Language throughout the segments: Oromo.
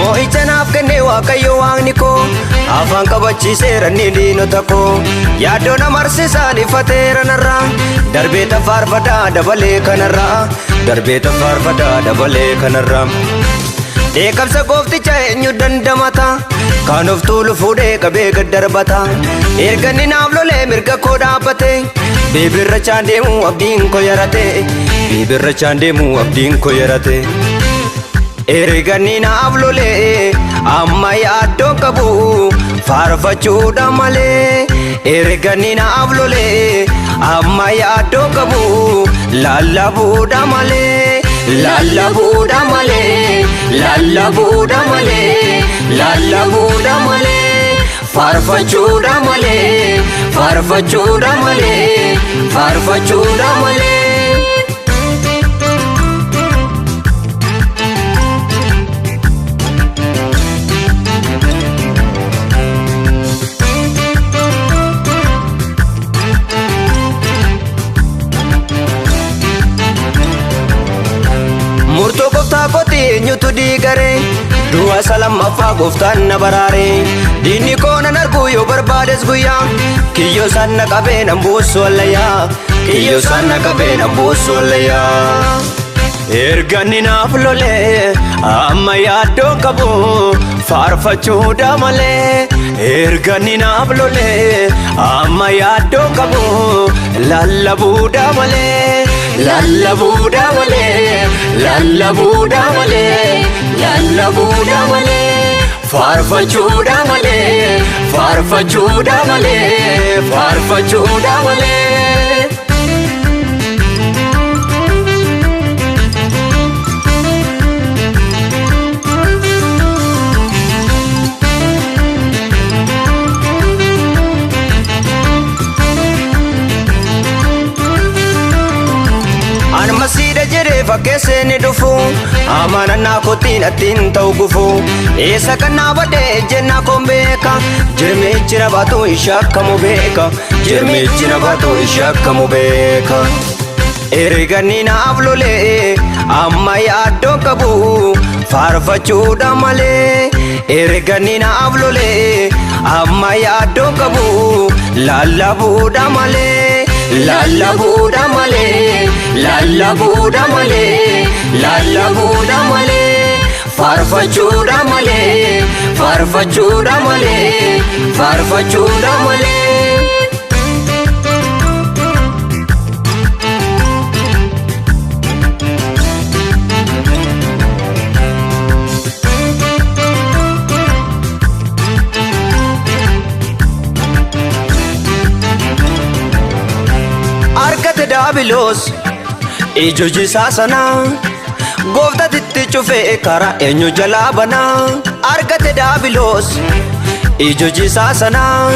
Mo'ichanaaf kennee waaqayyo waaqni koo afaan qabachiiseera ni diinota koo yaaddoo nama arsiisaan ifateera narraa darbeeta faarfadaa dabalee kanarraa darbeeta faarfadaa dabalee kanarraa dheekkamsa goofticha eenyu dandamata kan of tuulu fuudhee qabee gad darbata erga inni naaf lolee mirga koo dhaabbate bibirrachaan deemuu abdiin koo yarate bibirrachaan deemuu abdiin koo yarate erga inni naaf lolee amma yaaddoo qabu faarfachuudha malee erga inni naaf lolee amma yaaddoo qabu lallabuudha malee lallabuudha malee lallabuudha malee lallabuudha malee faarfachuudha malee faarfachuudha malee faarfachuudha malee. Murtoo gooftaa kooti eenyutu diigare du'a salamaffaa gooftaan na baraare diinni koo nan argu yoo barbaades guyyaa kiyyoo isaan na qabee nan buusu wallayyaa kiyyoo isaan na qabee nan buusu wallayyaa erga inni naaf lolee amma yaaddoo qabu faarfachuudha malee erga inni naaf lolee amma yaaddoo qabu lallabuudha malee lallabuudha malee lallabuudha malee lallabuudha malee faarfachuudha malee faarfachuudha malee faarfachuudha malee. Anmasida jedhee fakkeessee ni dhufu amanannaa kootiin attiin ta'u gufu eessa kan naa badee ejjennaa koon beeka jirmichi na baatu ishee akkamu beeka jirmichi na baatu ishee akkamu beeka erga inni naaf lolee amma yaaddoo qabu faarfachuudha malee erga inni naaf lolee amma yaaddoo qabu lallabuudha malee lallabuudha malee lallabuudha malee lallabuudha malee faarfachuudha malee faarfachuudha malee faarfachuudha malee. Argate daabiloos ijojisaa sanaa gooftatitti cufee karaa eenyu jalaa banaa argate daabiloos ijojisaa sanaa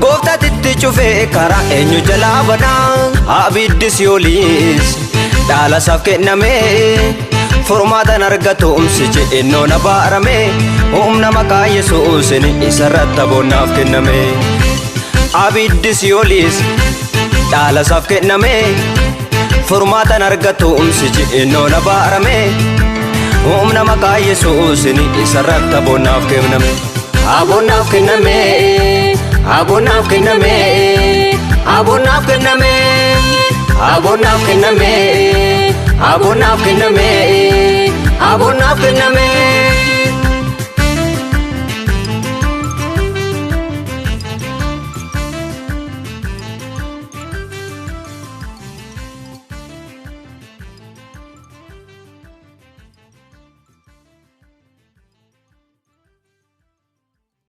gooftatitti cufee karaa eenyu jalaa banaa abiddi si'ooliis dhaalasaaf kennamee furmaatan argatumsi je'ennoo na baarame humna maqaa yesuusin isarratti abonnaaf kenname abiddi si'ooliis dhaalasaaf kenname furmaatan argatumsi je'ennoo na baarame humna maqaa yesuusin isarratti abonnaaf kenname abonnaaf kenname abonnaaf kenname abonnaaf kenname abonnaaf kenname abonnaaf kenname abonnaaf kenname.